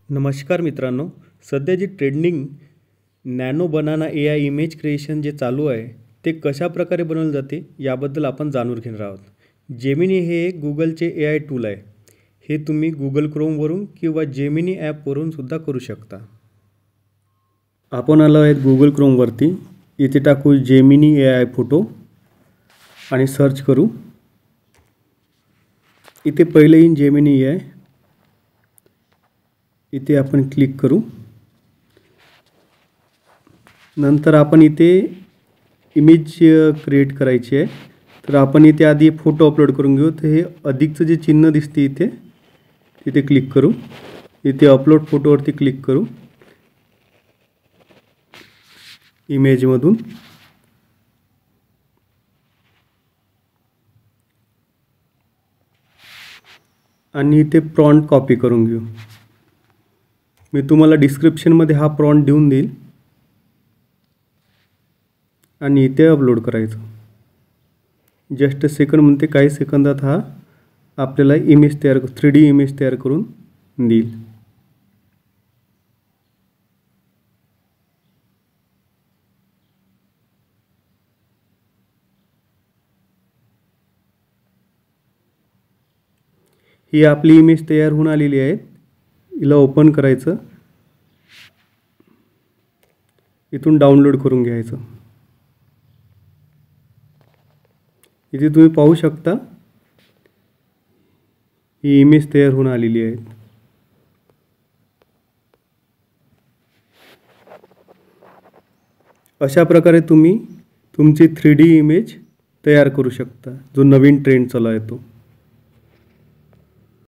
नमस्कार मित्रांनो, सध्या जी trending nano banana A I image creation जे चालू आहे ते कशा प्रकारे बनवले जाते याबद्दल आपण जाणून घेणार आहोत. जेमिनी हे एक गुगलचे ए आय टूल आहे. हे तुम्ही गुगल क्रोमवरून किंवा जेमिनी ॲपवरून सुद्धा करू शकता. आपण आलो आहेत गुगल क्रोमवरती. इथे टाकू जेमिनी ए आय फोटो आणि सर्च करू. इथे पहिले येईन जेमिनी ए आय. इथे आपण क्लिक करू. नंतर आपण इथे इमेज क्रिएट करायची आहे. तर आपण इथे आधी फोटो अपलोड करून घेऊ. तर हे अधिकचं जे चिन्ह दिसते इथे क्लिक करू. इथे अपलोड फोटोवरती क्लिक करू. इमेजमधून आणि इथे प्रॉम्प्ट कॉपी करून घेऊ. मी तुम्हाला डिस्क्रिप्शनमध्ये हा प्रॉम्प्ट देऊन देईल आणि इथे अपलोड करायचं. जस्ट सेकंड म्हणते, काही सेकंदात हा आपल्याला इमेज 3D इमेज तयार करून देईल. ही आपली इमेज तयार होऊन आलेली आहे. हिला ओपन करायचं. इथून डाउनलोड करून घ्यायचं. इथे तुम्ही पाहू शकता ही इमेज तयार होऊन आलेली आहे. अशा प्रकारे तुम्ही तुमची 3D इमेज तयार करू शकता, जो नवीन ट्रेंड चालू आहे तो.